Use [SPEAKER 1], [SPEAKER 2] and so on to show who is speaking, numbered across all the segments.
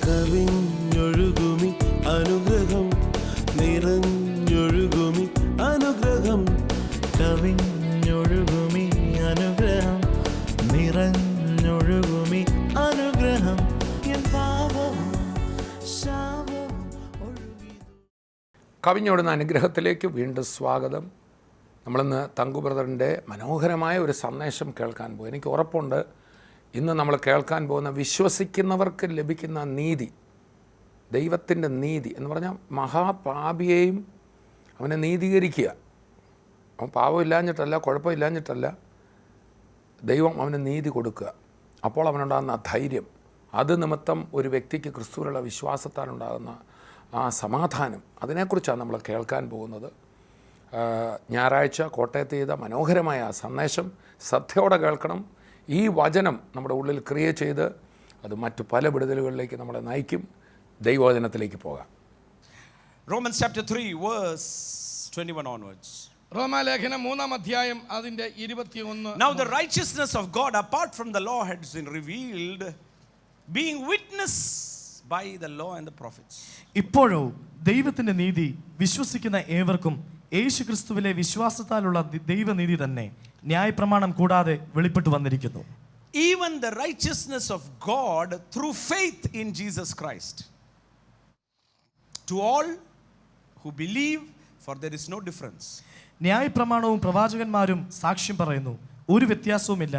[SPEAKER 1] കവിഞ്ഞൊഴുകുമി അനുഗ്രഹം നിറഞ്ഞൊഴുകുമി അനുഗ്രഹം കവിഞ്ഞൊഴുകുമി അനുഗ്രഹം നിറഞ്ഞൊഴുകുമി അനുഗ്രഹം എൻ പാപവും ശാപവും ഒഴുകി.
[SPEAKER 2] കവിഞ്ഞൊഴുന്ന അനുഗ്രഹത്തിലേക്ക് വീണ്ടും സ്വാഗതം. നമ്മളിന്ന് തങ്കു ബ്രദറിൻ്റെ മനോഹരമായ ഒരു സന്ദേശം കേൾക്കാൻ പോകും. എനിക്ക് ഉറപ്പുണ്ട് ഇന്ന് നമ്മൾ കേൾക്കാൻ പോകുന്ന വിശ്വസിക്കുന്നവർക്ക് ലഭിക്കുന്ന നീതി, ദൈവത്തിൻ്റെ നീതി എന്ന് പറഞ്ഞാൽ മഹാപാപിയെയും അവനെ നീതീകരിക്കുക. അവൻ പാപമില്ലാഞ്ഞിട്ടല്ല, കുഴപ്പമില്ലാഞ്ഞിട്ടല്ല, ദൈവം അവന് നീതി കൊടുക്കുക. അപ്പോൾ അവനുണ്ടാകുന്ന ധൈര്യം, അത് നിമിത്തം ഒരു വ്യക്തിക്ക് ക്രിസ്തുവിലുള്ള വിശ്വാസത്താലുണ്ടാകുന്ന ആ സമാധാനം, അതിനെക്കുറിച്ചാണ് നമ്മൾ കേൾക്കാൻ പോകുന്നത്. ഞായറാഴ്ച കോട്ടയത്ത് ചെയ്ത മനോഹരമായ ആ സന്ദേശം ശ്രദ്ധയോടെ കേൾക്കണം. ഈ വചനം നമ്മുടെ ഉള്ളിൽ ക്രിയ ചെയ്ത് അത് മറ്റു പല വിടുതലുകളിലേക്ക് നമ്മളെ നയിക്കും. ദൈവവചനത്തിലേക്ക് പോകാം.
[SPEAKER 3] Romans chapter 3 verse 21 onwards.
[SPEAKER 4] റോമാലേഖനം 3-ാം അധ്യായം അതിന്റെ 21.
[SPEAKER 3] Now the righteousness of God apart from the law has been revealed, being witnessed by the law and the prophets.
[SPEAKER 5] ഇപ്പോഴോ ദൈവത്തിന്റെ നീതി വിശ്വസിക്കുന്ന ഏവർക്കും യേശുക്രിസ്തുവിലെ വിശ്വാസത്താലുള്ള ദൈവനീതി തന്നെ ന്യായപ്രമാണം കൂടാതെ വെളിപ്പെട്ടു വന്നിരിക്കുന്നു.
[SPEAKER 3] Even the righteousness of God through faith in Jesus Christ to all who believe, for there is no difference.
[SPEAKER 5] ന്യായപ്രമാണവും പ്രവാചകന്മാരും സാക്ഷ്യം പറയുന്നു, ഒരു വ്യത്യാസവുമില്ല,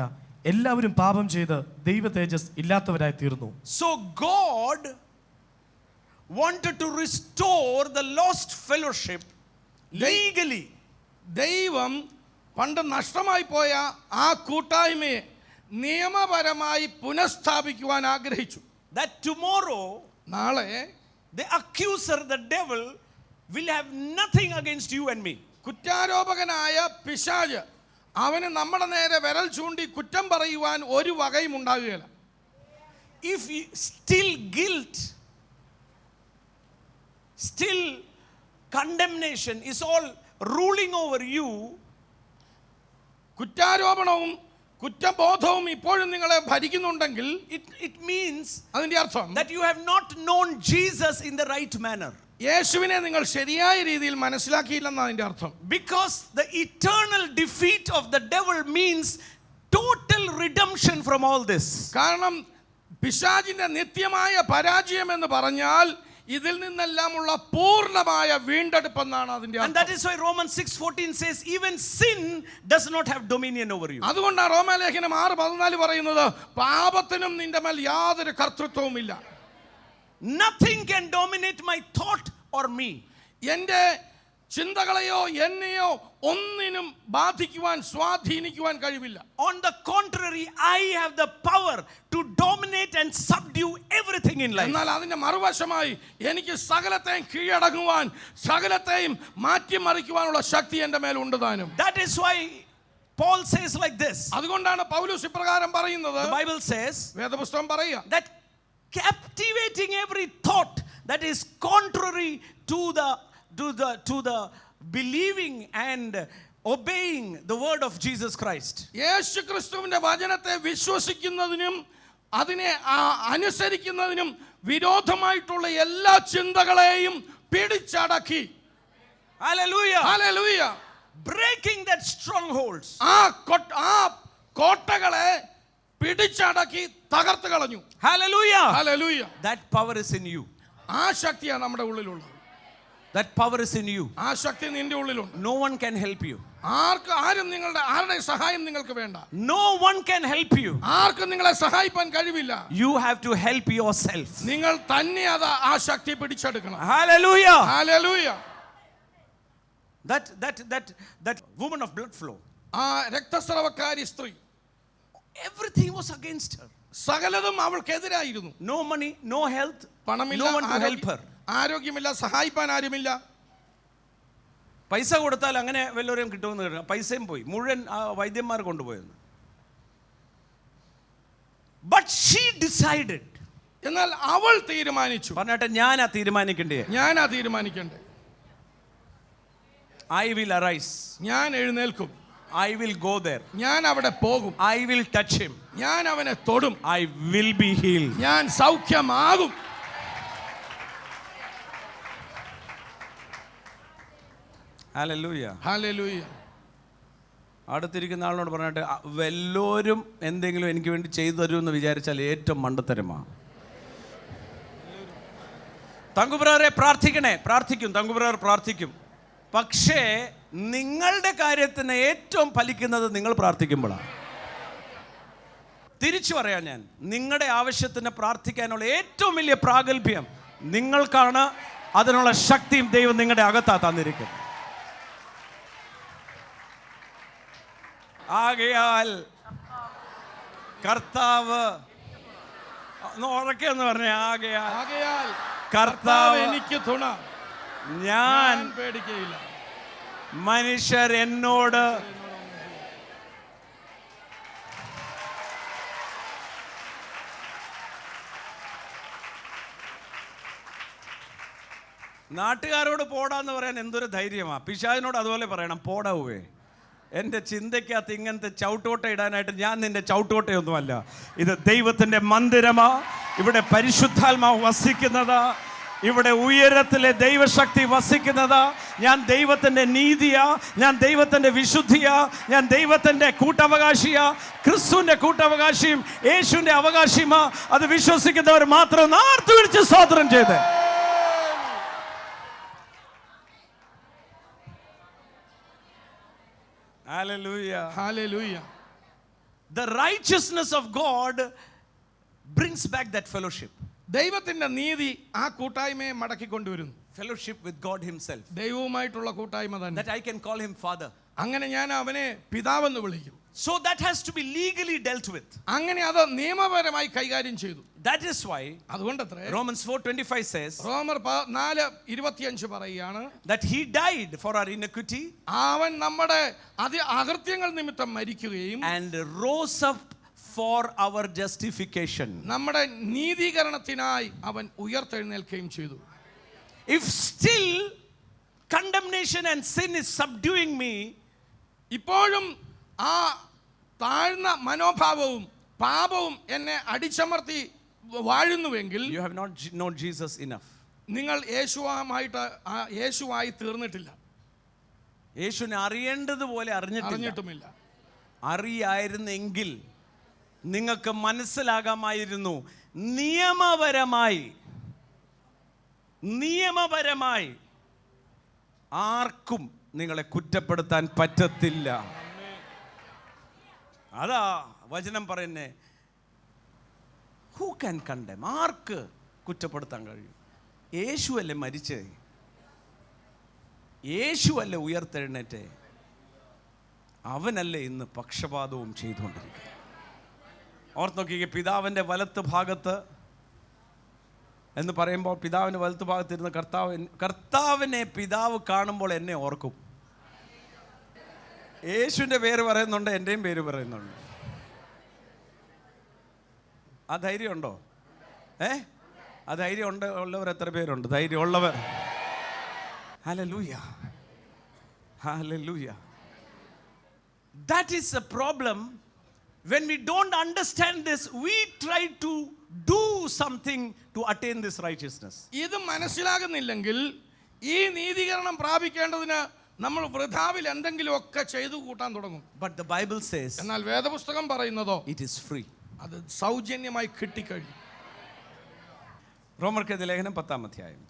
[SPEAKER 5] എല്ലാവരും പാപം ചെയ്ത് ദൈവ തേജസ് ഇല്ലാത്തവരായി തീർന്നു.
[SPEAKER 3] So God wanted to restore the lost fellowship legally.
[SPEAKER 4] ദൈവം പണ്ട് നഷ്ടമായി പോയ ആ കൂട്ടായ്മയെ നിയമപരമായി പുനഃസ്ഥാപിക്കുവാൻ ആഗ്രഹിച്ചു.
[SPEAKER 3] That tomorrow
[SPEAKER 4] നാളെ
[SPEAKER 3] the accuser, the devil, will have nothing against you and me.
[SPEAKER 4] കുറ്റാരോപകനായ പിശാച് അവന് നമ്മുടെ നേരെ വിരൽ ചൂണ്ടി കുറ്റം പറയുവാൻ ഒരു വകയും ഉണ്ടാകുകയില്ല.
[SPEAKER 3] If still guilt, still condemnation is all ruling over you,
[SPEAKER 4] കുറ്റാരോപണവും കുറ്റബോധവും ഇപ്പോഴും നിങ്ങളെ ഭരിക്കുന്നുണ്ടെങ്കിൽ
[SPEAKER 3] it means
[SPEAKER 4] അതിന്റെ അർത്ഥം
[SPEAKER 3] that you have not known Jesus in the right manner.
[SPEAKER 4] യേശുവിനെ നിങ്ങൾ ശരിയായ രീതിയിൽ മനസ്സിലാക്കിയില്ലെന്നാണ് അതിന്റെ അർത്ഥം.
[SPEAKER 3] Because the eternal defeat of the devil means total redemption from all this.
[SPEAKER 4] കാരണം പിശാചിന്റെ നിത്യമായ പരാജയം എന്ന് പറഞ്ഞാൽ ഇതിൽ നിന്നെല്ലാമുള്ള പൂർണ്ണമായ വീണ്ടെടുപ്പെന്നാണ് അതിന്റെ അർത്ഥം.
[SPEAKER 3] And that is why Romans 6:14 says even sin does not have dominion over you.
[SPEAKER 4] അതുകൊണ്ടാണ് റോമാലേഖനം 6:14 പറയുന്നത്, പാപത്തിനും നിന്റെ മേൽ യാതൊരു കർത്തൃത്വവുമില്ല.
[SPEAKER 3] Nothing can dominate my thought or me.
[SPEAKER 4] എൻ്റെ ചിന്തകളെയോ എന്നെയോ ഒന്നിനും ബാധിക്കുവാൻ സ്വാധീനിക്കുവാൻ കഴിവില്ല.
[SPEAKER 3] On the contrary, I have the power to dominate and subdue everything in life.
[SPEAKER 4] എന്നാൽ അതിന്റെ മറുവശമായി എനിക്ക് സകലത്തെയും കീഴടങ്ങുവാൻ, സകലത്തെയും മാറ്റിമറിക്കുവാനുള്ള ശക്തി എൻ്റെ മേൽ ഉണ്ട് താനും.
[SPEAKER 3] That is why Paul says like this.
[SPEAKER 4] അതുകൊണ്ടാണ് പൗലോസ് ഇപ്രകാരം പറയുന്നത്.
[SPEAKER 3] The Bible says,
[SPEAKER 4] വേദപുസ്തകം പറയുക,
[SPEAKER 3] that captivating every thought that is contrary to the believing and obeying the word of Jesus Christ.
[SPEAKER 4] യേശുക്രിസ്തുവിന്റെ വചനത്തെ വിശ്വസിക്കുന്നതിനും അതിനെ അനുസരിക്കുന്നതിനും വിരോധമായിട്ടുള്ള എല്ലാ ചിന്തകളെയും പിടിച്ചടക്കി.
[SPEAKER 3] Hallelujah.
[SPEAKER 4] Hallelujah.
[SPEAKER 3] Breaking that strongholds.
[SPEAKER 4] ആ കോട്ടകളെ പിടിച്ചടക്കി തകർത്ത് കളഞ്ഞു.
[SPEAKER 3] Hallelujah.
[SPEAKER 4] Hallelujah.
[SPEAKER 3] That power is in you.
[SPEAKER 4] ആ ശക്തിയാണ് നമ്മുടെ ഉള്ളിലുള്ളത്.
[SPEAKER 3] That power is in you.
[SPEAKER 4] ആ ശക്തി നിന്റെ ഉള്ളിലുണ്ട്.
[SPEAKER 3] No one can help you.
[SPEAKER 4] ആരുടെ സഹായം നിങ്ങൾക്ക് വേണ്ട.
[SPEAKER 3] No one can help you.
[SPEAKER 4] ആർക്കും നിങ്ങളെ സഹായിക്കാൻ കഴിവില്ല.
[SPEAKER 3] You have to help yourself.
[SPEAKER 4] നിങ്ങൾ തന്നെ ആ ശക്തി പിടിച്ചെടുക്കണം.
[SPEAKER 3] Hallelujah.
[SPEAKER 4] Hallelujah.
[SPEAKER 3] That woman of blood flow,
[SPEAKER 4] ആ രക്തസ്രവക്കാരി സ്ത്രീ,
[SPEAKER 3] everything was against her.
[SPEAKER 4] സകലതും അവൾക്കെതിരായിരുന്നു.
[SPEAKER 3] No money, no health,
[SPEAKER 4] പണമില്ല,
[SPEAKER 3] no one to help her.
[SPEAKER 4] ആരോഗ്യമില്ല, സഹായിപ്പാൻ ആരുമില്ല.
[SPEAKER 3] പൈസ കൊടുത്താൽ അങ്ങനെ വല്ലവരെയും കിട്ടുമെന്ന് കേട്ടു. പൈസയും പോയി, മുഴുവൻ വൈദ്യന്മാർ കൊണ്ടുപോയെന്ന്. But she decided.
[SPEAKER 4] എന്നാൽ അവൾ തീരുമാനിച്ചു.
[SPEAKER 3] പറഞ്ഞാട്ടെ, ഞാനാ തീരുമാനിക്കണ്ടേ.
[SPEAKER 4] ഞാനാ തീരുമാനിക്കണ്ടേ.
[SPEAKER 3] I will arise.
[SPEAKER 4] ഞാൻ എഴുന്നേൽക്കും.
[SPEAKER 3] I will go there.
[SPEAKER 4] ഞാൻ അവിടെ പോകും.
[SPEAKER 3] I will touch him.
[SPEAKER 4] ഞാൻ അവനെ തൊടും.
[SPEAKER 3] I will be healed.
[SPEAKER 4] ഞാൻ സൗഖ്യമാകും.
[SPEAKER 3] Hallelujah.
[SPEAKER 4] ഹല്ലേലൂയ.
[SPEAKER 3] അടുത്തിരിക്കുന്ന ആളിനോട് പറഞ്ഞിട്ട്, വല്ലോരും എന്തെങ്കിലും എനിക്ക് വേണ്ടി ചെയ്തു തരുമെന്ന് വിചാരിച്ചാൽ ഏറ്റവും മണ്ടത്തരമാണ്. തങ്കുബ്രദറെ പ്രാർത്ഥിക്കണേ, പ്രാർത്ഥിക്കും, തങ്കുബ്രദർ പ്രാർത്ഥിക്കും. പക്ഷേ നിങ്ങളുടെ കാര്യത്തിന് ഏറ്റവും ഫലിക്കുന്നത് നിങ്ങൾ പ്രാർത്ഥിക്കുമ്പോഴാണ്. തിരിച്ചു പറയാം ഞാൻ, നിങ്ങളുടെ ആവശ്യത്തിന് പ്രാർത്ഥിക്കാനുള്ള ഏറ്റവും വലിയ പ്രാഗൽഭ്യം നിങ്ങൾക്കാണ്. അതിനുള്ള ശക്തിയും ദൈവം നിങ്ങളുടെ അകത്താ തന്നിരിക്കുന്നത്. ആകയാൽ കർത്താവ്, ഉറക്കെ എന്ന് പറഞ്ഞ,
[SPEAKER 4] ആകയാൽ
[SPEAKER 3] കർത്താവ്
[SPEAKER 4] എനിക്ക് തുണ,
[SPEAKER 3] ഞാൻ
[SPEAKER 4] പേടിക്കയില്ല.
[SPEAKER 3] മനുഷ്യർ എന്നോട് നാട്ടുകാരോട് പോടാന്ന് പറയാൻ എന്തൊരു ധൈര്യമാ. പിശാചിനോട് അതുപോലെ പറയണം, പോടാവേ. എൻ്റെ ചിന്തയ്ക്കകത്ത് ഇങ്ങനത്തെ ചവിട്ടോട്ട ഇടാനായിട്ട് ഞാൻ നിന്റെ ചവിട്ടോട്ടയൊന്നുമല്ല. ഇത് ദൈവത്തിൻ്റെ മന്ദിരമാ. ഇവിടെ പരിശുദ്ധാത്മാവ് വസിക്കുന്നതാ. ഇവിടെ ഉയരത്തിലെ ദൈവശക്തി വസിക്കുന്നതാ. ഞാൻ ദൈവത്തിൻ്റെ നീതിയാ, ഞാൻ ദൈവത്തിൻ്റെ വിശുദ്ധിയാ, ഞാൻ ദൈവത്തിൻ്റെ കൂട്ടവകാശിയാ, ക്രിസ്തുവിൻ്റെ കൂട്ടവകാശിയും യേശുവിൻ്റെ അവകാശിയുമാ. അത് വിശ്വസിക്കുന്നവർ മാത്രം ആർത്തു വിളിച്ച് സ്തോത്രം ചെയ്ത്. Hallelujah.
[SPEAKER 4] Hallelujah.
[SPEAKER 3] The righteousness of God brings back that fellowship.
[SPEAKER 4] ദൈവത്തിന്റെ നീതി ആ കൂട്ടായ്മയെ മടക്കി കൊണ്ടുവരുന്നു.
[SPEAKER 3] Fellowship with God himself.
[SPEAKER 4] ദൈവവുമായിട്ടുള്ള കൂട്ടായ്മ തന്നെ.
[SPEAKER 3] That I can call him Father.
[SPEAKER 4] അങ്ങനെ ഞാൻ അവനെ പിതാവെന്ന് വിളിക്കും.
[SPEAKER 3] So that has to be legally dealt with.
[SPEAKER 4] അങ്ങനെ അത് നിയമപരമായി കൈകാര്യം ചെയ്തു.
[SPEAKER 3] That is why
[SPEAKER 4] അതുകൊണ്ടത്രേ
[SPEAKER 3] Romans 4:25 says
[SPEAKER 4] റോമർ 4:25 പറയുകയാണ്,
[SPEAKER 3] that he died for our iniquity
[SPEAKER 4] അവൻ നമ്മുടെ അകൃത്യങ്ങൾ നിമിത്തം മരിക്കുകയും
[SPEAKER 3] and rose up for our justification.
[SPEAKER 4] നമ്മുടെ നീതീകരണത്തിനായി അവൻ ഉയർത്തെഴുന്നേൽക്കുകയും ചെയ്തു.
[SPEAKER 3] If still condemnation and sin is subduing me,
[SPEAKER 4] ഇപ്പോഴും ആ താഴ്ന്ന മനോഭാവവും പാപവും എന്നെ അടിച്ചമർത്തി വാഴുന്നുവെങ്കിൽ
[SPEAKER 3] you have not known Jesus enough.
[SPEAKER 4] നിങ്ങൾ യേശുവായി തീർന്നിട്ടില്ല.
[SPEAKER 3] യേശുവിനെ അറിയേണ്ടതുപോലെ
[SPEAKER 4] അറിഞ്ഞിട്ടുമില്ല.
[SPEAKER 3] അറിയായിരുന്നെങ്കിൽ നിങ്ങൾക്ക് മനസ്സിലാകാമായിരുന്നു, നിയമപരമായി ആർക്കും നിങ്ങളെ കുറ്റപ്പെടുത്താൻ പറ്റത്തില്ല. അതാ വചനം പറയുന്നേ. ഹൂ ക്യാൻ കണ്ടം? ആർക്ക് കുറ്റപ്പെടുത്താൻ കഴിയും? യേശുവല്ലേ മരിച്ചേ, യേശുവല്ലേ ഉയർത്തെഴുന്നേറ്റേ, അവനല്ലേ ഇന്ന് പക്ഷപാതവും ചെയ്തുകൊണ്ടിരിക്കുന്നത്. ഓർത്ത് നോക്കിക്കേ, പിതാവിൻ്റെ വലത്ത് ഭാഗത്ത് എന്ന് പറയുമ്പോൾ പിതാവിൻ്റെ വലത്ത് ഭാഗത്തിരുന്ന് കർത്താവിനെ പിതാവ് കാണുമ്പോൾ എന്നെ ഓർക്കും. യേശുവിൻ്റെ പേര് പറയുന്നുണ്ട്, എൻ്റെയും പേര് പറയുന്നുണ്ട്. ആ ധൈര്യം ഉണ്ടോ? ആ ധൈര്യം ഉള്ളവർ എത്ര പേരുണ്ട്? ധൈര്യം ഉള്ളവർ. Hallelujah, hallelujah. That is a problem. When we don't understand this, we try to do something to attain this righteousness.
[SPEAKER 4] ഇത് മനസ്സിലാകുന്നില്ലെങ്കിൽ ഈ നീതീകരണം പ്രാപിക്കേണ്ടതിന് നമ്മൾ വൃഥാവിൽ എന്തെങ്കിലുമൊക്കെ ചെയ്തു കൂട്ടാൻ തുടങ്ങും.
[SPEAKER 3] But the Bible says,
[SPEAKER 4] എന്നാൽ വേദപുസ്തകം പറയുന്നതോ
[SPEAKER 3] it is free.
[SPEAKER 4] അത് സൗജന്യമായി കിട്ടിക്കഴിഞ്ഞു.
[SPEAKER 3] റോമർക്കെതിരെ ലേഖനം 10-ാം അധ്യായം.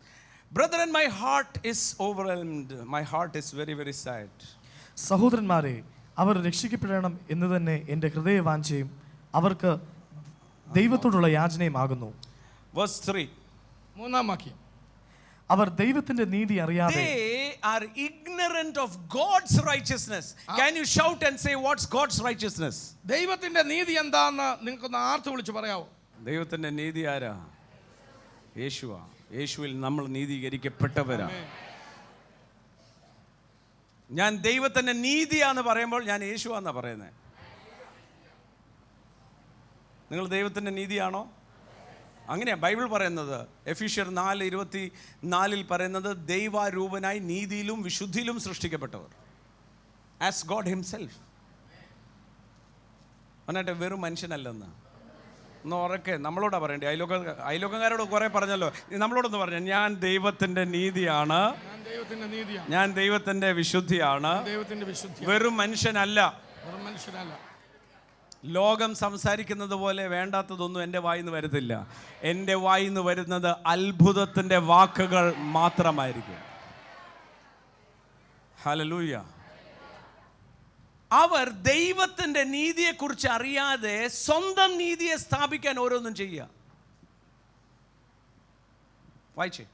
[SPEAKER 3] Brethren, my heart is overwhelmed. My heart is very, very sad.
[SPEAKER 5] സഹോദരന്മാരെ, അവർ രക്ഷിക്കപ്പെടണം എന്ന് തന്നെ എൻ്റെ ഹൃദയവാഞ്ചയും അവർക്ക് ദൈവത്തോടുള്ള യാചനയുമാകുന്നു.
[SPEAKER 3] Verse 3.
[SPEAKER 4] 3-ാം വാക്യം.
[SPEAKER 5] അവർ ദൈവത്തിന്റെ നീതി അറിയാതെ
[SPEAKER 3] They are ignorant of God's righteousness. Can you shout and say, what's God's righteousness?
[SPEAKER 4] ദൈവത്തിന്റെ നീതി എന്താന്ന് നിങ്ങൾക്കൊന്ന് ആർത്ത് വിളിച്ച് പറയാവോ?
[SPEAKER 3] ദൈവത്തിന്റെ നീതി ആരാ? യേശുവാ. യേശുവിൽ നമ്മൾ നീതീകരിക്കപ്പെട്ടവരാ. ഞാൻ ദൈവത്തിന്റെ നീതിയാന്ന് പറയുമ്പോൾ ഞാൻ യേശുവാന്നാ പറയുന്നത്. നിങ്ങൾ ദൈവത്തിന്റെ നീതിയാണോ? അങ്ങനെയാ ബൈബിൾ പറയുന്നത്. എഫീഷ്യർ 4:24 പറയുന്നത് ദൈവാരൂപനായി നീതിയിലും വിശുദ്ധിയിലും സൃഷ്ടിക്കപ്പെട്ടവർ, ആസ് ഗോഡ് ഹിംസെൽഫ്. എന്നിട്ട് വെറും മനുഷ്യനല്ലെന്ന് ഒന്ന് ഉറക്കെ നമ്മളോടാ പറയണ്ടേ. അയലോക്കക്കാരോട് കുറെ പറഞ്ഞല്ലോ, നമ്മളോടൊന്ന് പറഞ്ഞു, ഞാൻ ദൈവത്തിന്റെ നീതിയാണ്, ഞാൻ ദൈവത്തിന്റെ വിശുദ്ധിയാണ്, വെറും മനുഷ്യനല്ല. ലോകം സംസാരിക്കുന്നത് പോലെ വേണ്ടാത്തതൊന്നും എൻ്റെ വായിന്ന് വരത്തില്ല. എൻ്റെ വായിന്ന് വരുന്നത് അത്ഭുതത്തിൻ്റെ വാക്കുകൾ മാത്രമായിരിക്കും. ഹല്ലേലൂയ. അവർ ദൈവത്തിൻ്റെ നീതിയെക്കുറിച്ച് അറിയാതെ സ്വന്തം നീതിയെ സ്ഥാപിക്കാൻ ഓരോന്നും ചെയ്യുക. വായിച്ചേ.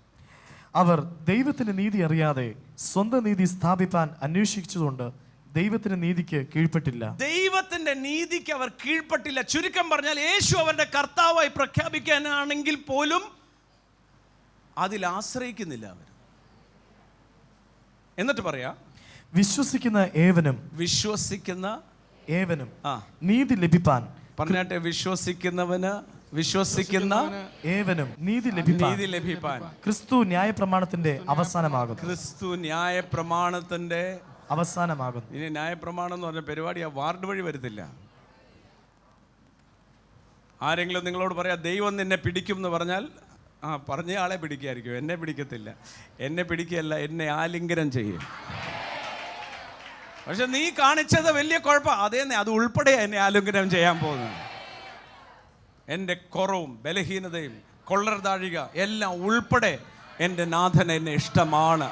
[SPEAKER 5] അവർ ദൈവത്തിന്റെ നീതി അറിയാതെ സ്വന്തം നീതി സ്ഥാപിപ്പാൻ അന്വേഷിച്ചതുകൊണ്ട് ദൈവത്തിന്റെ നീതിക്ക് കീഴ്പ്പെട്ടില്ല.
[SPEAKER 3] ദൈവത്തിന്റെ നീതിക്ക് അവർ കീഴ്പ്പെട്ടില്ല. ചുരുക്കം പറഞ്ഞാൽ യേശു അവരുടെ കർത്താവായി പ്രഖ്യാപിക്കാനാണെങ്കിൽ പോലും അതിൽ ആശ്രയിക്കുന്നില്ല അവർ. എന്നിട്ട് പറയാ, വിശ്വസിക്കുന്ന ഏവനും
[SPEAKER 5] നീതി ലഭിപ്പാൻ.
[SPEAKER 3] പറഞ്ഞാട്ടെ, വിശ്വസിക്കുന്ന
[SPEAKER 5] ഏവനും നീതി ലഭിപ്പാൻ ക്രിസ്തു ന്യായപ്രമാണത്തിന്റെ അവസാനമാകുന്നു.
[SPEAKER 3] ക്രിസ്തു ന്യായപ്രമാണത്തിന്റെ
[SPEAKER 5] അവസാനമാകുന്നു.
[SPEAKER 3] ഇനി ന്യായപ്രമാണം എന്ന് പറഞ്ഞ പരിപാടി ആ വാർഡ് വഴി വരത്തില്ല. ആരെങ്കിലും നിങ്ങളോട് പറയാ ദൈവം നിന്നെ പിടിക്കും എന്ന് പറഞ്ഞാൽ പറഞ്ഞ ആളെ പിടിക്കായിരിക്കും, എന്നെ പിടിക്കത്തില്ല. എന്നെ പിടിക്കുകയല്ല, എന്നെ ആലിംഗനം ചെയ്യും. പക്ഷെ നീ കാണിച്ചത് വലിയ കുഴപ്പം. അതേന്നെ, അത് ഉൾപ്പെടെ എന്നെ ആലിംഗനം ചെയ്യാൻ പോകുന്നത്. എൻ്റെ കുറവും ബലഹീനതയും കൊള്ളർതാഴിക എല്ലാം ഉൾപ്പെടെ എൻ്റെ നാഥൻ എന്നെ ഇഷ്ടമാണ്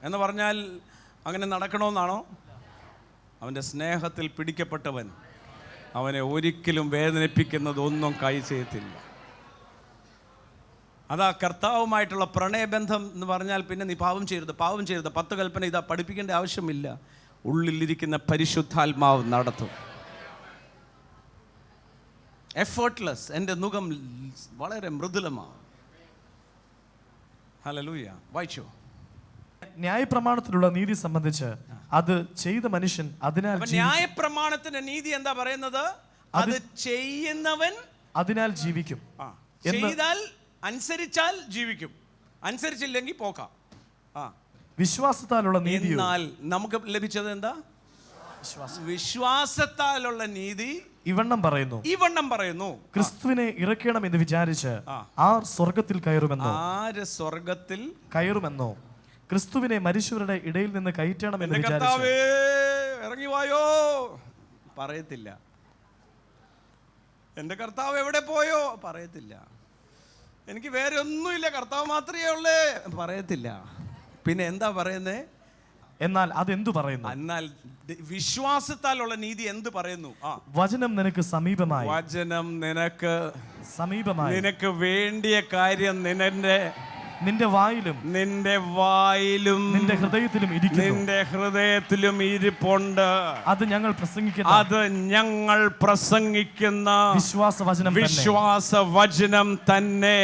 [SPEAKER 3] എന്ന് പറഞ്ഞാൽ അങ്ങനെ നടക്കണമെന്നാണോ? അവൻ്റെ സ്നേഹത്തിൽ പിടിക്കപ്പെട്ടവൻ അവനെ ഒരിക്കലും വേദനിപ്പിക്കുന്നതൊന്നും കൈ ചെയ്യത്തില്ല. അതാ കർത്താവുമായിട്ടുള്ള പ്രണയബന്ധം എന്ന് പറഞ്ഞാൽ പിന്നെ നീ പാവം ചെയ്യരുത് 10 കൽപ്പന ഇതാ പഠിപ്പിക്കേണ്ട ആവശ്യമില്ല. ഉള്ളിലിരിക്കുന്ന പരിശുദ്ധാത്മാവ് നടത്തും. എഫേർട്ട്ലെസ്. എൻ്റെ മുഖം വളരെ മൃദുലമാണ്. ഹല്ലേലൂയ. വായിച്ചോ.
[SPEAKER 5] ന്യായപ്രമാണത്തിലുള്ള നീതി സംബന്ധിച്ച് അത് ചെയ്ത മനുഷ്യൻ അതിനാൽ
[SPEAKER 3] ന്യായപ്രമാണത്തിന്റെ നീതി എന്താ പറയുന്നത്? അത് ചെയ്യുന്നവൻ അതിനാൽ ജീവിക്കും. ചെയ്താൽ അനുസരിച്ചാൽ ജീവിക്കും, അനുസരിച്ചില്ലെങ്കിൽ പോക്കാം.
[SPEAKER 5] വിശ്വാസത്താലുള്ള നീതി.
[SPEAKER 3] എന്നാൽ നമുക്ക് ലഭിച്ചത് എന്താ? വിശ്വാസത്താലുള്ള നീതി
[SPEAKER 5] ഇവണ്ണം പറയുന്നു, ക്രിസ്തുവിനെ ഇറക്കണം എന്ന് വിചാരിച്ച് ആര് സ്വർഗത്തിൽ കയറുമെന്നോ ക്രിസ്തുവിനെ മരിച്ചവരുടെ ഇടയിൽ നിന്ന് കയറ്റണം എന്ന് വിചാരിച്ച്
[SPEAKER 3] ഇറങ്ങി വായോ പറയത്തില്ല. എൻ്റെ കർത്താവ് എവിടെ പോയോ പറയത്തില്ല. എനിക്ക് വേറെ ഒന്നുമില്ല, കർത്താവ് മാത്രമേ ഉള്ളേ പറയത്തില്ല. പിന്നെ എന്താ പറയുന്നേ?
[SPEAKER 5] എന്നാൽ അതെന്തു പറയുന്നു?
[SPEAKER 3] എന്നാൽ വിശ്വാസത്താലുള്ള നീതി എന്ത് പറയുന്നു?
[SPEAKER 5] വചനം നിനക്ക് സമീപമായി.
[SPEAKER 3] വചനം നിനക്ക് സമീപമായി. നിനക്ക് വേണ്ടിയ കാര്യം നിന്റെ വായിലും നിന്റെ ഹൃദയത്തിലും ഇരിപ്പുണ്ട്. അത് ഞങ്ങൾ പ്രസംഗിക്കുന്ന വിശ്വാസവചനം തന്നെ.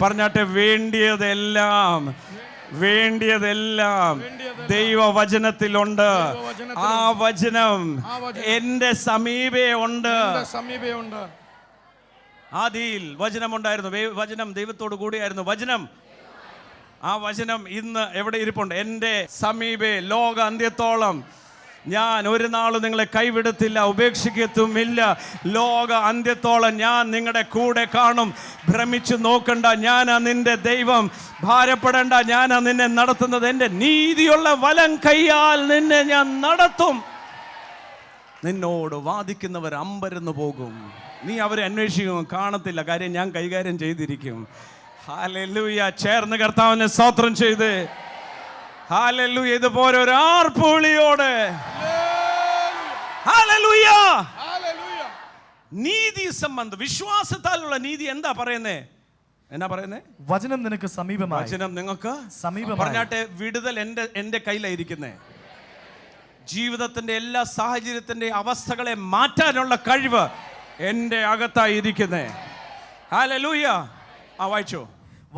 [SPEAKER 3] പറഞ്ഞാട്ടെ, വേണ്ടിയതെല്ലാം ദൈവവചനത്തിലുണ്ട്. ആ വചനം എന്റെ സമീപേ ഉണ്ട്. ആദിയിൽ വചനമുണ്ടായിരുന്നു, വചനം ദൈവത്തോട് കൂടിയായിരുന്നു. ആ വചനം ഇന്ന് എവിടെ ഇരിപ്പുണ്ട്? എൻ്റെ സമീപേ. ലോക അന്ത്യത്തോളം ഞാൻ ഒരു നാളും നിങ്ങളെ കൈവിടത്തില്ല, ഉപേക്ഷിക്കത്തുമില്ല. ലോക അന്ത്യത്തോളം ഞാൻ നിങ്ങളുടെ കൂടെ കാണും. ഭ്രമിച്ചു നോക്കണ്ട, ഞാനാ നിന്റെ ദൈവം. ഭാരപ്പെടേണ്ട, ഞാനാ നിന്നെ നടത്തുന്നത്. എൻ്റെ നീതിയുള്ള വലം കൈയാൽ നിന്നെ ഞാൻ നടത്തും. നിന്നോട് വാദിക്കുന്നവർ അമ്പരന്ന് പോകും. നീ അവരെ അന്വേഷിക്കും, കാണത്തില്ല. കാര്യം ഞാൻ കൈകാര്യം ചെയ്തിരിക്കും. ഹല്ലേലൂയ. ചേർന്ന് കർത്താവിനെ സ്തോത്രം ചെയ്ത് ഹല്ലേലൂയ. ഇതുപോലെ ഒരു ആർപ്പുവിളിയോടെ ഹല്ലേലൂയ. നീതി സംബന്ധം വിശ്വാസത്താലുള്ള നീതി എന്താ പറയുന്നേ?
[SPEAKER 5] വചനം നിനക്ക് സമീപമായി.
[SPEAKER 3] വചനം നിങ്ങൾക്ക് സമീപമായി. പറഞ്ഞാട്ടെ, വിടുതൽ എൻ്റെ കയ്യിലായിരിക്കുന്നേ. ജീവിതത്തിന്റെ എല്ലാ സാഹചര്യത്തിന്റെ അവസ്ഥകളെ മാറ്റാനുള്ള കഴിവ് എൻ്റെ അകത്തായിരിക്കുന്നേ. ഹല്ലേലൂയ. വായിച്ചോ.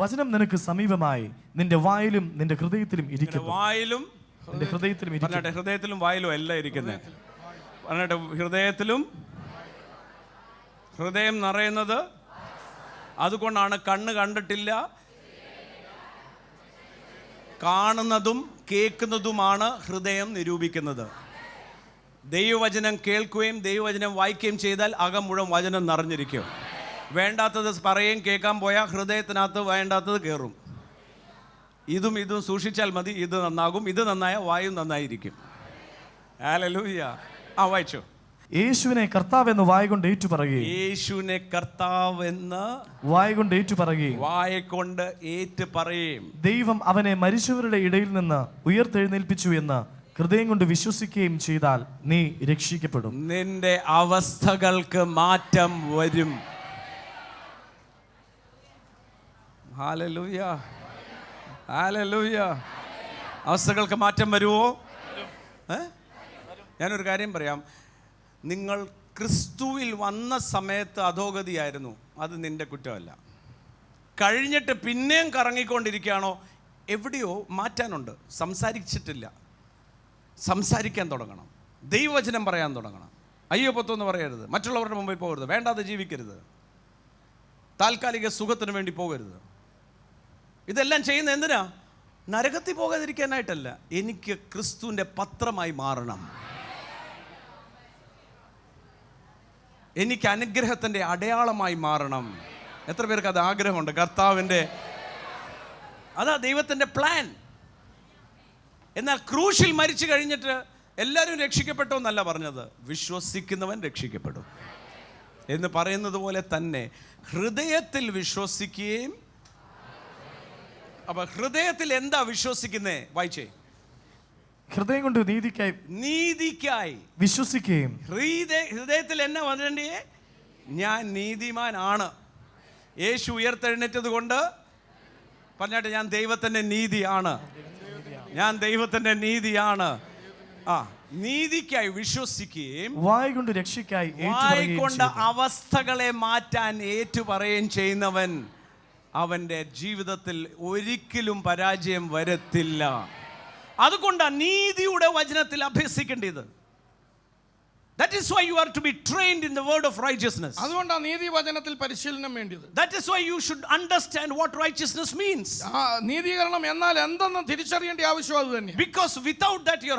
[SPEAKER 5] വചനം നിനക്ക് സമീപമായി, നിന്റെ വായിലും നിന്റെ ഹൃദയത്തിലും ഇരിക്കുന്നു.
[SPEAKER 3] വായിലും
[SPEAKER 5] നിന്റെ ഹൃദയത്തിലും
[SPEAKER 3] പറഞ്ഞാട്ടെ, ഹൃദയത്തിലും വായിലും എല്ലാം ഇരിക്കുന്നത്. പറഞ്ഞാട്ടെ, ഹൃദയം നിറയുന്നത് അതുകൊണ്ടാണ് കണ്ണ് കണ്ടിട്ടില്ല, കാണുന്നതും കേൾക്കുന്നതുമാണ് ഹൃദയം നിരൂപിക്കുന്നത്. ദൈവവചനം കേൾക്കുകയും ദൈവവചനം വായിക്കുകയും ചെയ്താൽ അകം മുഴുവൻ വചനം നിറഞ്ഞിരിക്കും. വേണ്ടാത്തത് പറയുകയും കേൾക്കാൻ പോയാൽ ഹൃദയത്തിനകത്ത് വേണ്ടാത്തത് കയറും. ഇതും സൂക്ഷിച്ചാൽ മതി, ഇത് നന്നാകും. ഇത് നന്നായ വായു നന്നായിരിക്കും. ഹല്ലേലൂയ. വായിച്ചോ.
[SPEAKER 5] യേശുവിനെ കർത്താവെന്ന് വായ്കൊണ്ട് ഏറ്റുപറയുകയും,
[SPEAKER 3] യേശുവിനെ കർത്താവെന്ന്
[SPEAKER 5] വായ്കൊണ്ട് ഏറ്റുപറയുകയും,
[SPEAKER 3] വായകൊണ്ട് ഏറ്റു പറയുകയും,
[SPEAKER 5] ദൈവം അവനെ മരിച്ചവരുടെ ഇടയിൽ നിന്ന് ഉയർത്തെഴുന്നേൽപ്പിച്ചു എന്ന് ഹൃദയം കൊണ്ട് വിശ്വസിക്കുകയും ചെയ്താൽ നീ രക്ഷിക്കപ്പെടും.
[SPEAKER 3] നിന്റെ അവസ്ഥകൾക്ക് മാറ്റം വരും. Hallelujah, hallelujah. അവസ്ഥകൾക്ക് മാറ്റം വരുമോ? ഞാനൊരു കാര്യം പറയാം. നിങ്ങൾ ക്രിസ്തുവിൽ വന്ന സമയത്ത് അധോഗതിയായിരുന്നു, അത് നിന്റെ കുറ്റമല്ല. കഴിഞ്ഞിട്ട് പിന്നെയും കറങ്ങിക്കൊണ്ടിരിക്കുകയാണോ? എവിടെയോ മാറ്റാനുണ്ട്. സംസാരിച്ചിട്ടില്ല, സംസാരിക്കാൻ തുടങ്ങണം. ദൈവവചനം പറയാൻ തുടങ്ങണം. അയ്യോ പൊത്തൊന്ന് പറയരുത്, മറ്റുള്ളവരുടെ മുമ്പിൽ പോകരുത്, വേണ്ടാതെ ജീവിക്കരുത്, താൽക്കാലിക സുഖത്തിന് വേണ്ടി പോകരുത്. ഇതെല്ലാം ചെയ്യുന്നത് എന്തിനാ? നരകത്തിൽ പോകാതിരിക്കാനായിട്ടല്ല, എനിക്ക് ക്രിസ്തുവിൻ്റെ പത്രമായി മാറണം, എനിക്ക് അനുഗ്രഹത്തിൻ്റെ അടയാളമായി മാറണം. എത്ര പേർക്ക് അത് ആഗ്രഹമുണ്ട്? കർത്താവിൻ്റെ, അതാ ദൈവത്തിൻ്റെ പ്ലാൻ. എന്നാൽ ക്രൂശിൽ മരിച്ചു കഴിഞ്ഞിട്ട് എല്ലാവരും രക്ഷിക്കപ്പെട്ടോ എന്നല്ല പറഞ്ഞത്, വിശ്വസിക്കുന്നവൻ രക്ഷിക്കപ്പെടും എന്ന് പറയുന്നത് പോലെ തന്നെ ഹൃദയത്തിൽ വിശ്വസിക്കുകയും. അപ്പൊ ഹൃദയത്തിൽ എന്താ വിശ്വസിക്കുന്നേ? വായിച്ചേ.
[SPEAKER 5] ഹൃദയം കൊണ്ട് നീതിക്കായി വിശ്വസിക്കുകയും.
[SPEAKER 3] ഹൃദയത്തിൽ എന്നെ വന്നിട്ടേ ഞാൻ നീതിമാനാണ്. യേശു ഉയർത്തെഴുന്നേറ്റത് കൊണ്ട് പറഞ്ഞിട്ട് ഞാൻ ദൈവത്തിൻ്റെ നീതിയാണ്, ഞാൻ ദൈവത്തിൻ്റെ നീതിയാണ്. നീതിക്കായി വിശ്വസിക്കുകയും
[SPEAKER 5] വായ്കൊണ്ട് രക്ഷയ്ക്കായി
[SPEAKER 3] വായ്കൊണ്ട് അവസ്ഥകളെ മാറ്റാൻ ഏറ്റുപറയുകയും ചെയ്യുന്നവൻ അവൻ്റെ ജീവിതത്തിൽ ഒരിക്കലും പരാജയം വരത്തില്ല. അതുകൊണ്ടാണ് നീതിയുടെ വചനത്തിൽ അഭ്യസിക്കേണ്ടത്. That is why you are to be trained in the word of righteousness.
[SPEAKER 4] അതുകൊണ്ടാണ് നീതി വചനത്തിൽ പരിശീലനം വേണ്ടത്.
[SPEAKER 3] That is why you should understand what righteousness means.
[SPEAKER 4] നീതീകരണം എന്നാൽ എന്തെന്ന് തിരിച്ചറിയേണ്ട ആവശ്യം അത് തന്നെ.
[SPEAKER 3] Because without that your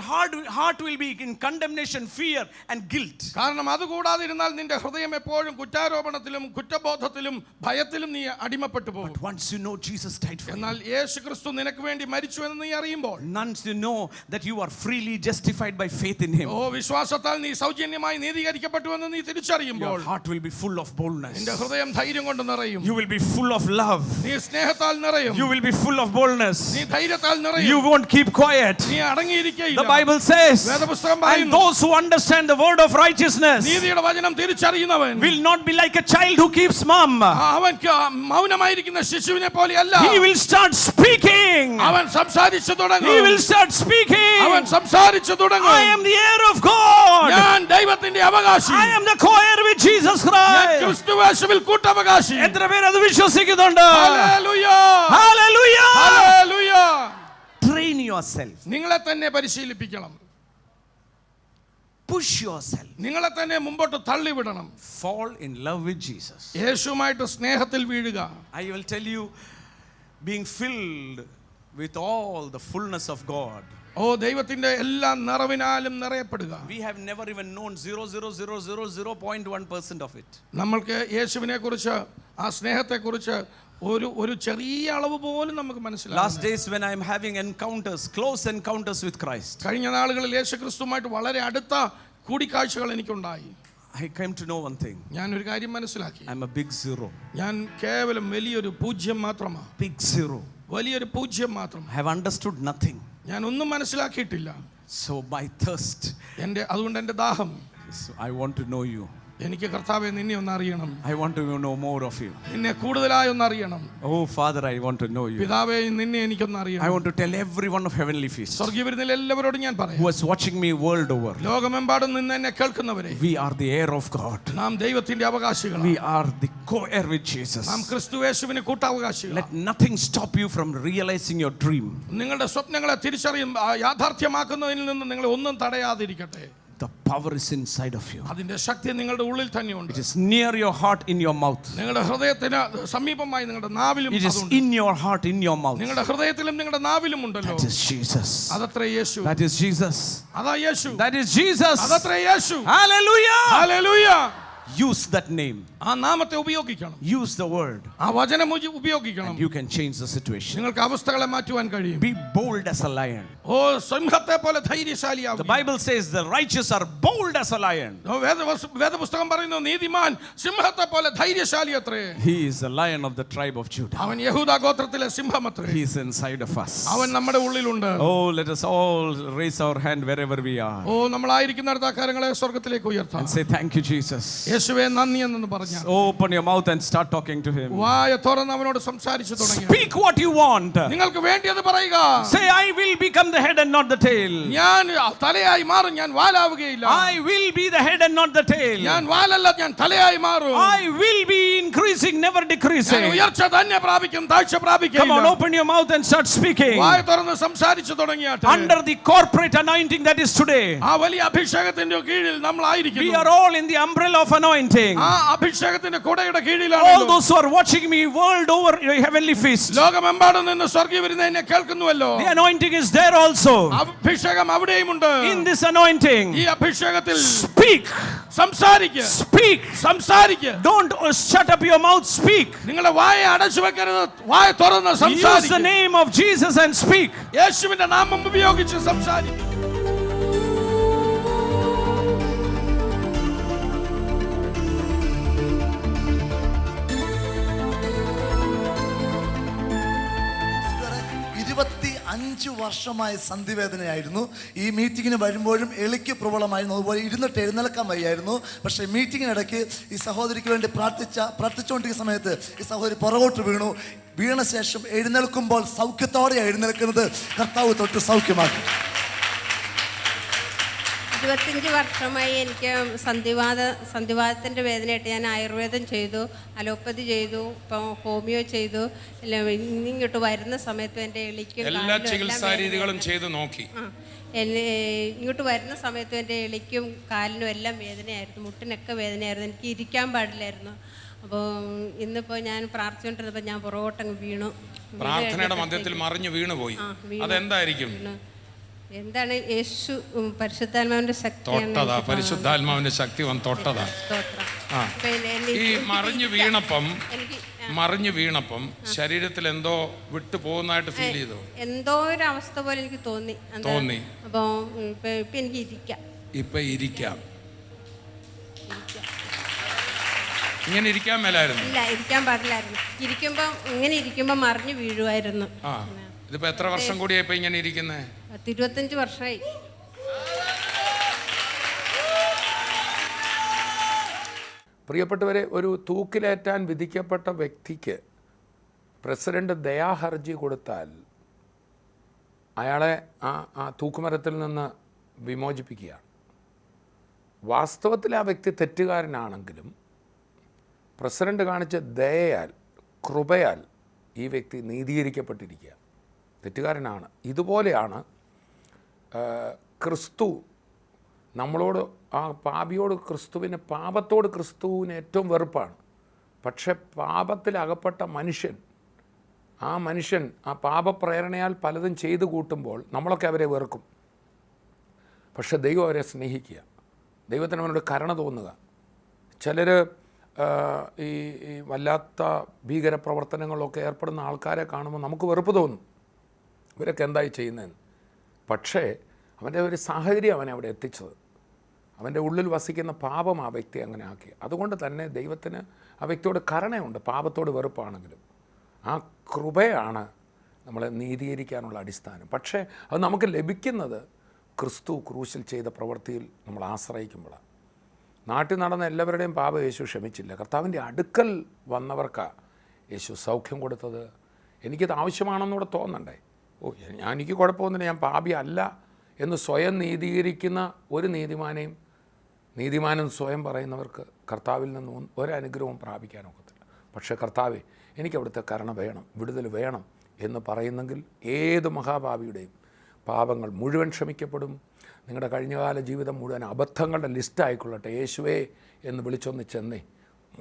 [SPEAKER 3] heart will be in condemnation, fear and guilt.
[SPEAKER 4] കാരണം അത് കൂടാതിരുന്നാൽ നിന്റെ ഹൃദയം എപ്പോഴും കുറ്റാരോപണത്തിലും കുറ്റബോധത്തിലും ഭയത്തിലും നീ അടിമപ്പെട്ടു പോകും.
[SPEAKER 3] But once you know Jesus died for you,
[SPEAKER 4] എന്നാൽ യേശുക്രിസ്തു നിനക്ക് വേണ്ടി മരിച്ചു എന്ന് നീ അറിയുമ്പോൾ,
[SPEAKER 3] once you know that you are freely justified by faith in him,
[SPEAKER 4] വിശ്വാസത്താൽ നീ സൗജന്യമായി നീതീകരിക്കപ്പെട്ടു എന്ന് നീ തിരിച്ചറിയുമ്പോൾ,
[SPEAKER 3] your heart will be full of boldness.
[SPEAKER 4] നിന്റെ ഹൃദയം ധൈര്യം കൊണ്ട് നിറയും.
[SPEAKER 3] You will be full of love.
[SPEAKER 4] നീ സ്നേഹത്താൽ നിറയും.
[SPEAKER 3] You will be full of boldness.
[SPEAKER 4] നീ ധൈര്യത്താൽ നിറയും.
[SPEAKER 3] You won't keep quiet.
[SPEAKER 4] നീ അടങ്ങിയിരിക്കുകയില്ല.
[SPEAKER 3] The Bible says,
[SPEAKER 4] വേദപുസ്തകം
[SPEAKER 3] and
[SPEAKER 4] പറയുന്നു,
[SPEAKER 3] those who understand the word of righteousness
[SPEAKER 4] നീതിയുടെ വചനം തിരിച്ചറിയുന്നവൻ
[SPEAKER 3] will not be like a child who keeps mum.
[SPEAKER 4] അവൻ മൗനമായിരിക്കുന്ന ശിശുവിനെ പോലെയല്ല.
[SPEAKER 3] He will start speaking.
[SPEAKER 4] അവൻ സംസാരിച്ചു തുടങ്ങും.
[SPEAKER 3] He will start speaking.
[SPEAKER 4] അവൻ സംസാരിച്ചു തുടങ്ങും.
[SPEAKER 3] I am the heir of God.
[SPEAKER 4] ഞാൻ ദൈവത്തിന്റെ അവകാശി.
[SPEAKER 3] I am the co-heir with Jesus Christ.
[SPEAKER 4] ക്രിസ്തുയേശുവിൽ കൂട്ടവകാശി.
[SPEAKER 3] എത്ര പേര് അത് വിശ്വസിക്കുന്നുണ്ട്?
[SPEAKER 4] Hallelujah,
[SPEAKER 3] hallelujah,
[SPEAKER 4] hallelujah.
[SPEAKER 3] Train yourself.
[SPEAKER 4] നിങ്ങളെ തന്നെ പരിശീലിപ്പിക്കണം.
[SPEAKER 3] Push yourself.
[SPEAKER 4] നിങ്ങളെ തന്നെ മുമ്പോട്ട് തള്ളിവിടണം.
[SPEAKER 3] Fall in love with Jesus.
[SPEAKER 4] യേശുവുമായിട്ട് സ്നേഹത്തിൽ വീഴുക.
[SPEAKER 3] I will tell you, being filled with all the fullness of God.
[SPEAKER 4] ദൈവത്തിന്റെ എല്ലാ നിറവിനാലും നിറയപ്പെടുക.
[SPEAKER 3] We have never even known 0.00001% of it.
[SPEAKER 4] നമ്മൾക്ക് യേശുവിനെ കുറിച്ച്, ആ സ്നേഹത്തെ കുറിച്ച് ഒരു ചെറിയ അളവ് പോലും നമുക്ക് മനസ്സിലാകും.
[SPEAKER 3] Last days when I am having encounters, close encounters with Christ,
[SPEAKER 4] കഴിഞ്ഞ നാളുകളിൽ യേശുക്രിസ്തുവുമായിട്ട് വളരെ അടുത്ത കൂടിക്കാഴ്ചകൾ എനിക്കുണ്ടായി.
[SPEAKER 3] I came to know one thing.
[SPEAKER 4] ഞാൻ ഒരു കാര്യം മനസ്സിലാക്കി.
[SPEAKER 3] I'm a big zero.
[SPEAKER 4] ഞാൻ കേവലം വലിയൊരു പൂജ്യം മാത്രമാണ്.
[SPEAKER 3] Big zero.
[SPEAKER 4] വലിയൊരു പൂജ്യം മാത്രം.
[SPEAKER 3] I have understood nothing.
[SPEAKER 4] ഞാൻ ഒന്നും മനസ്സിലാക്കിയിട്ടില്ല.
[SPEAKER 3] So my thirst,
[SPEAKER 4] അതുകൊണ്ട് എൻ്റെ ദാഹം,
[SPEAKER 3] I want to know you.
[SPEAKER 4] എനിക്ക് കർത്താവേ നിന്നെ ഒന്ന് അറിയണം.
[SPEAKER 3] I want to know more of you.
[SPEAKER 4] നിന്നെ കൂടുതലായി ഒന്ന് അറിയണം.
[SPEAKER 3] Oh Father, I want to know you.
[SPEAKER 4] പിതാവേ നിന്നെ എനിക്കൊന്ന് അറിയണം.
[SPEAKER 3] I want to tell everyone of Heavenly Feast
[SPEAKER 4] സ്വർഗ്ഗവിരുന്നിൽ എല്ലാവരോടും ഞാൻ പറയാം,
[SPEAKER 3] who is watching me world over,
[SPEAKER 4] ലോകമെമ്പാടും നിന്ന് എന്നെ കേൾക്കുന്നവരെ,
[SPEAKER 3] we are the heir of God.
[SPEAKER 4] നാം ദൈവത്തിന്റെ അവകാശികളാണ്.
[SPEAKER 3] We are the co-heir with Jesus.
[SPEAKER 4] നാം ക്രിസ്തുയേശുവിന് കൂട്ടവകാശികളാണ്.
[SPEAKER 3] Let nothing stop you from realizing your dream.
[SPEAKER 4] നിങ്ങളുടെ സ്വപ്നങ്ങളെ തിരിച്ചറിയും യാഥാർത്ഥ്യമാക്കുന്നതിൽ നിന്ന് നിങ്ങളെ ഒന്നും തടയാതിരിക്കട്ടെ.
[SPEAKER 3] The power is inside of you.
[SPEAKER 4] അതിന്റെ ശക്തി നിങ്ങളുടെ ഉള്ളിൽ തന്നെയുണ്ട്.
[SPEAKER 3] It is near your heart, in your mouth.
[SPEAKER 4] നിങ്ങളുടെ ഹൃദയത്തിന് സമീപമായി നിങ്ങളുടെ നാവിലും
[SPEAKER 3] It is in your heart, in your mouth.
[SPEAKER 4] നിങ്ങളുടെ ഹൃദയത്തിലും നിങ്ങളുടെ നാവിലും ഉണ്ടല്ലോ.
[SPEAKER 3] That is Jesus.
[SPEAKER 4] അതത്രേ യേശു.
[SPEAKER 3] That is Jesus.
[SPEAKER 4] അതാ യേശു.
[SPEAKER 3] That is Jesus.
[SPEAKER 4] അതത്രേ യേശു.
[SPEAKER 3] Hallelujah.
[SPEAKER 4] Hallelujah.
[SPEAKER 3] Use that name.
[SPEAKER 4] ആ നാമത്തെ ഉപയോഗിക്കണം.
[SPEAKER 3] Use the word.
[SPEAKER 4] ആ വചനം ഉപയോഗിക്കണം.
[SPEAKER 3] And you can change the situation.
[SPEAKER 4] നിങ്ങൾക്ക് അവസ്ഥകളെ മാറ്റുവാൻ കഴിയും.
[SPEAKER 3] Be bold as a lion.
[SPEAKER 4] ഓ സിംഹത്തെ പോലെ ധൈര്യശാലിയാവുക.
[SPEAKER 3] The Bible says the righteous are bold as a lion.
[SPEAKER 4] വേദപുസ്തകം പറയുന്നു നീതിമാൻ സിംഹത്തെ പോലെ ധൈര്യശാലി അത്രേ.
[SPEAKER 3] He is the lion of the tribe of Judah.
[SPEAKER 4] അവൻ യഹൂദാ ഗോത്രത്തിലെ സിംഹം അത്രേ.
[SPEAKER 3] He is inside of us.
[SPEAKER 4] അവൻ നമ്മുടെ ഉള്ളിലുണ്ട്.
[SPEAKER 3] Oh, let us all raise our hand wherever we are
[SPEAKER 4] ഓ നമ്മളായിരിക്കുന്നിടത്ത് ആ കരങ്ങളെ സ്വർഗ്ഗത്തിലേക്ക് ഉയർത്താം.
[SPEAKER 3] and say thank you, Jesus.
[SPEAKER 4] യേശുവേ നന്ദി എന്ന് പറഞ്ഞാൽ
[SPEAKER 3] Open your mouth and start talking to him.
[SPEAKER 4] വായ തുറന്ന് അവനോട് സംസാരിച്ചു തുടങ്ങി.
[SPEAKER 3] Speak what you want.
[SPEAKER 4] നിങ്ങൾക്ക് വേണ്ടിയത് പറയുക.
[SPEAKER 3] Say, I will become the head and not the tail.
[SPEAKER 4] ഞാൻ തലയായി മാറും, ഞാൻ വാലാവുകയില്ല.
[SPEAKER 3] I will be the head and not the tail.
[SPEAKER 4] ഞാൻ വാലല്ല, ഞാൻ തലയായി മാറും.
[SPEAKER 3] I will be increasing, never decreasing.
[SPEAKER 4] ഞാൻ ഉയർച്ച തന്നെ പ്രാപിക്കും, താഴ്ച പ്രാപിക്കില്ല.
[SPEAKER 3] Come on, open your mouth and start speaking.
[SPEAKER 4] വായ തുറന്ന് സംസാരിച്ചു തുടങ്ങിയാട്ടെ.
[SPEAKER 3] Under the corporate anointing that is today,
[SPEAKER 4] ആ വലിയ അഭിഷേകത്തിന്റെ കീഴിൽ നമ്മൾ ആയിരിക്കുന്നു.
[SPEAKER 3] we are all in the umbrella of anointing.
[SPEAKER 4] ആ അഭിഷേകത്തിന്റെ കുടയുടെ കീഴിലാണ്.
[SPEAKER 3] All those who are watching me world over heavenly feast,
[SPEAKER 4] ലോകമെമ്പാടും നിന്ന് സ്വർഗ്ഗീയ വിരുന്ന് എന്നെ കേൾക്കുന്നുവല്ലോ.
[SPEAKER 3] the anointing is there also.
[SPEAKER 4] അഭിഷേകം അവിടെയുമുണ്ട്.
[SPEAKER 3] In this anointing,
[SPEAKER 4] ഈ അഭിഷേകത്തിൽ
[SPEAKER 3] speak.
[SPEAKER 4] സംസാരിക്കുക.
[SPEAKER 3] Speak.
[SPEAKER 4] സംസാരിക്കുക.
[SPEAKER 3] Don't shut up your mouth. Speak.
[SPEAKER 4] നിങ്ങളുടെ വായ അടച്ചു വെക്കരുത്. വായ തുറന്ന്
[SPEAKER 3] Use the
[SPEAKER 4] സംസാരിക്കുക.
[SPEAKER 3] name of Jesus and speak.
[SPEAKER 4] യേശുവിന്റെ നാമം ഉപയോഗിച്ച് സംസാരിക്കുക.
[SPEAKER 6] അഞ്ച് വർഷമായി സന്ധിവേദനയായിരുന്നു. ഈ മീറ്റിങ്ങിന് വരുമ്പോഴും എളിക്ക് പ്രബലമായിരുന്നു, അതുപോലെ ഇരുന്നിട്ട് എഴുന്നേൽക്കാൻ വയ്യായിരുന്നു. പക്ഷേ മീറ്റിങ്ങിനിടയ്ക്ക് ഈ സഹോദരിക്ക് വേണ്ടി പ്രാർത്ഥിച്ചുകൊണ്ടിരിക്കുന്ന സമയത്ത് ഈ സഹോദരി പുറകോട്ട് വീണ ശേഷം എഴുന്നേൽക്കുമ്പോൾ സൗഖ്യത്തോടെയാണ് എഴുന്നേൽക്കുന്നത്. കർത്താവ് തൊട്ട് സൗഖ്യമാക്കി.
[SPEAKER 7] 25 വർഷമായി എനിക്ക് സന്ധിവാദത്തിൻ്റെ വേദനയായിട്ട് ഞാൻ ആയുർവേദം ചെയ്തു, അലോപ്പതി ചെയ്തു, ഇപ്പം ഹോമിയോ ചെയ്തു. ഇങ്ങോട്ട് വരുന്ന സമയത്ത് എൻ്റെ എളിക്കും
[SPEAKER 2] എല്ലാ ചികിത്സാ രീതികളും ചെയ്തു നോക്കി.
[SPEAKER 7] ഇങ്ങോട്ട് വരുന്ന സമയത്തും എൻ്റെ എളിക്കും കാലിനും എല്ലാം വേദനയായിരുന്നു, മുട്ടിനൊക്കെ വേദനയായിരുന്നു, എനിക്ക് ഇരിക്കാൻ പാടില്ലായിരുന്നു. അപ്പോൾ ഇന്നിപ്പോൾ ഞാൻ പ്രാർത്ഥിച്ചുകൊണ്ടിരുന്നപ്പോൾ ഞാൻ പുറകോട്ടങ്ങ് വീണു.
[SPEAKER 2] പ്രാർത്ഥനയുടെ മധ്യത്തിൽ മറിഞ്ഞു വീണുപോയി. അതെന്തായിരിക്കും?
[SPEAKER 7] എന്താണ്? യേശു പരിശുദ്ധാത്മാവിന്റെ ശക്തിയാണ്.
[SPEAKER 2] പരിശുദ്ധാത്മാവിന്റെ ശക്തി തൊട്ടതാ. ഈ മറിഞ്ഞു വീണപ്പം ശരീരത്തിൽ എന്തോ വിട്ടു പോകുന്നതായിട്ട് ഫീൽ ചെയ്തോ?
[SPEAKER 7] എന്തോ ഒരു അവസ്ഥ പോലെ എനിക്ക് തോന്നി. അപ്പൊ ഇപ്പൊ എനിക്ക് ഇരിക്കാം.
[SPEAKER 2] ഇങ്ങനെ ഇരിക്കാൻ മേലായിരുന്നു?
[SPEAKER 7] ഇല്ല, ഇരിക്കാൻ പാടില്ലായിരുന്നു. ഇങ്ങനെ ഇരിക്കുമ്പോ മറിഞ്ഞു വീഴുമായിരുന്നു.
[SPEAKER 2] ഇതിപ്പോ എത്ര വർഷം കൂടിയാ ഇപ്പൊ ഇങ്ങനെ ഇരിക്കുന്നേ?
[SPEAKER 7] 25 വർഷമായി.
[SPEAKER 2] പ്രിയപ്പെട്ടവരെ, ഒരു തൂക്കിലേറ്റാൻ വിധിക്കപ്പെട്ട വ്യക്തിക്ക് പ്രസിഡന്റ് ദയാഹർജി കൊടുത്താൽ അയാളെ ആ തൂക്കുമരത്തിൽ നിന്ന് വിമോചിപ്പിക്കുകയാണ്. വാസ്തവത്തിൽ ആ വ്യക്തി തെറ്റുകാരനാണെങ്കിലും പ്രസിഡന്റ് കാണിച്ച ദയയാൽ, കൃപയാൽ ഈ വ്യക്തി നീതീകരിക്കപ്പെട്ടിരിക്കുക. തെറ്റുകാരനാണ്. ഇതുപോലെയാണ് ക്രിസ്തു നമ്മളോട്, ആ പാപിയോട് പാപത്തോട് ക്രിസ്തുവിന് ഏറ്റവും വെറുപ്പാണ്. പക്ഷെ പാപത്തിൽ അകപ്പെട്ട മനുഷ്യൻ, ആ പാപപ്രേരണയാൽ പലതും ചെയ്തു കൂട്ടുമ്പോൾ നമ്മളൊക്കെ അവരെ വെറുക്കും. പക്ഷെ ദൈവം അവരെ സ്നേഹിക്കുക, ദൈവത്തിന് അവനോട് കരുണ തോന്നുക. ചിലർ ഈ വല്ലാത്ത ഭീകരപ്രവർത്തനങ്ങളിലൊക്കെ ഏർപ്പെടുന്ന ആൾക്കാരെ കാണുമ്പോൾ നമുക്ക് വെറുപ്പ് തോന്നും, ഇവരൊക്കെ എന്തായി ചെയ്യുന്നതെന്ന്. പക്ഷേ അവൻ്റെ ഒരു സാഹചര്യം അവനെ അവിടെ എത്തിച്ചത്, അവൻ്റെ ഉള്ളിൽ വസിക്കുന്ന പാപം ആ വ്യക്തി അങ്ങനെ ആക്കി. അതുകൊണ്ട് തന്നെ ദൈവത്തിന് ആ വ്യക്തിയോട് കരുണയുണ്ട്, പാപത്തോട് വെറുപ്പാണെങ്കിലും. ആ കൃപയാണ് നമ്മളെ നീതീകരിക്കാനുള്ള അടിസ്ഥാനം. പക്ഷേ അത് നമുക്ക് ലഭിക്കുന്നത് ക്രിസ്തു ക്രൂശിൽ ചെയ്ത പ്രവൃത്തിയിൽ നമ്മൾ ആശ്രയിക്കുമ്പോഴാണ്. നാട്ടിൽ നടന്ന എല്ലാവരുടെയും പാപം യേശു ക്ഷമിച്ചില്ല. കർത്താവിൻ്റെ അടുക്കൽ വന്നവർക്കാണ് യേശു സൗഖ്യം കൊടുത്തത്. എനിക്കത് ആവശ്യമാണെന്നൂടെ തോന്നണ്ടേ? എനിക്ക് കുഴപ്പമൊന്നുമില്ല, ഞാൻ പാപി അല്ല എന്ന് സ്വയം നീതീകരിക്കുന്ന ഒരു നീതിമാനും സ്വയം പറയുന്നവർക്ക് കർത്താവിൽ നിന്ന് ഒരനുഗ്രഹവും പ്രാപിക്കാനൊക്കത്തില്ല. പക്ഷേ കർത്താവേ, എനിക്കവിടുത്തെ കരുണ വേണം, വിടുതൽ വേണം എന്ന് പറയുന്നെങ്കിൽ ഏത് മഹാപാപിയുടെയും പാപങ്ങൾ മുഴുവൻ ക്ഷമിക്കപ്പെടും. നിങ്ങളുടെ കഴിഞ്ഞകാല ജീവിതം മുഴുവൻ അബദ്ധങ്ങളുടെ ലിസ്റ്റായിക്കൊള്ളട്ടെ. യേശുവേ എന്ന് വിളിച്ചൊന്ന് ചെന്നേ,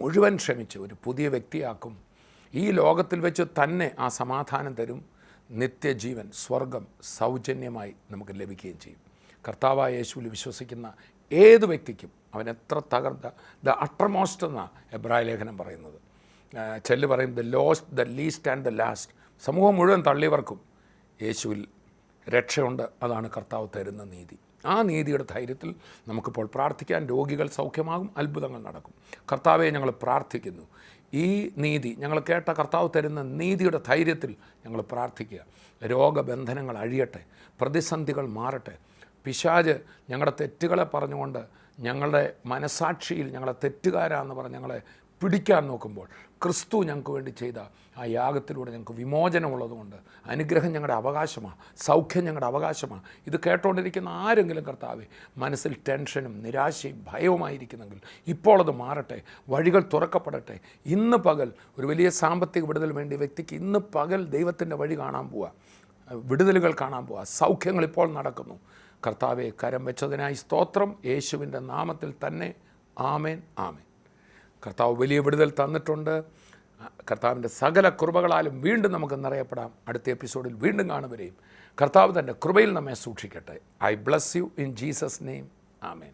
[SPEAKER 2] മുഴുവൻ ക്ഷമിച്ച് ഒരു പുതിയ വ്യക്തിയാക്കും. ഈ ലോകത്തിൽ വെച്ച് തന്നെ ആ സമാധാനം തരും. നിത്യജീവൻ, സ്വർഗം സൗജന്യമായി നമുക്ക് ലഭിക്കുകയും ചെയ്യും. കർത്താവായ യേശുവിൽ വിശ്വസിക്കുന്ന ഏത് വ്യക്തിക്കും അവൻ എത്ര തകർന്ന ദ അട്ടർമോസ്റ്റ് എന്നാണ് എബ്രായ ലേഖനം പറയുന്നത്. ചെല്ല് പറയും the lost, the least and the last. സമൂഹം മുഴുവൻ തള്ളിയവർക്കും യേശുവിൽ രക്ഷയുണ്ട്. അതാണ് കർത്താവ് തരുന്ന നീതി. ആ നീതിയുടെ ധൈര്യത്തിൽ നമുക്കിപ്പോൾ പ്രാർത്ഥിക്കാൻ. രോഗികൾ സൗഖ്യമാകും, അത്ഭുതങ്ങൾ നടക്കും. കർത്താവെ, ഞങ്ങൾ പ്രാർത്ഥിക്കുന്നു. ഈ നീതി ഞങ്ങൾ കേട്ട കർത്താവ് തരുന്ന നീതിയുടെ ധൈര്യത്തിൽ ഞങ്ങൾ പ്രാർത്ഥിക്കുക. രോഗബന്ധനങ്ങൾ അഴിയട്ടെ, പ്രതിസന്ധികൾ മാറട്ടെ. പിശാച് ഞങ്ങളുടെ തെറ്റുകളെ പറഞ്ഞുകൊണ്ട് ഞങ്ങളുടെ മനസാക്ഷിയിൽ ഞങ്ങളെ തെറ്റുകാരാന്ന് പറഞ്ഞ് ഞങ്ങളെ പിടിക്കാൻ നോക്കുമ്പോൾ ക്രിസ്തു ഞങ്ങൾക്ക് വേണ്ടി ചെയ്ത ആ യാഗത്തിലൂടെ ഞങ്ങൾക്ക് വിമോചനമുള്ളതുകൊണ്ട് അനുഗ്രഹം ഞങ്ങളുടെ അവകാശമാണ്, സൗഖ്യം ഞങ്ങളുടെ അവകാശമാണ്. ഇത് കേട്ടുകൊണ്ടിരിക്കുന്ന ആരെങ്കിലും കർത്താവെ മനസ്സിൽ ടെൻഷനും നിരാശയും ഭയവുമായിരിക്കുന്നെങ്കിൽ ഇപ്പോൾ അത് മാറട്ടെ, വഴികൾ തുറക്കപ്പെടട്ടെ. ഇന്ന് പകൽ ഒരു വലിയ സാമ്പത്തിക വിടുതൽ വേണ്ടി വ്യക്തിക്ക് ഇന്ന് പകൽ ദൈവത്തിൻ്റെ വഴി കാണാൻ പോവുക, വിടുതലുകൾ കാണാൻ പോവുക, സൗഖ്യങ്ങൾ ഇപ്പോൾ നടക്കുന്നു. കർത്താവെ, കരം വെച്ചതിനായി സ്തോത്രം. യേശുവിൻ്റെ നാമത്തിൽ തന്നെ ആമേൻ, ആമേൻ. കർത്താവ് വലിയ വിടുതൽ തന്നിട്ടുണ്ട്. കർത്താവിൻ്റെ സകല കൃപകളാലും വീണ്ടും നമുക്ക് നിറയപ്പെടാം. അടുത്ത എപ്പിസോഡിൽ വീണ്ടും കാണുവരെയും കർത്താവ് തൻ്റെ കൃപയിൽ നമ്മെ സൂക്ഷിക്കട്ടെ. I bless you in Jesus name, amen.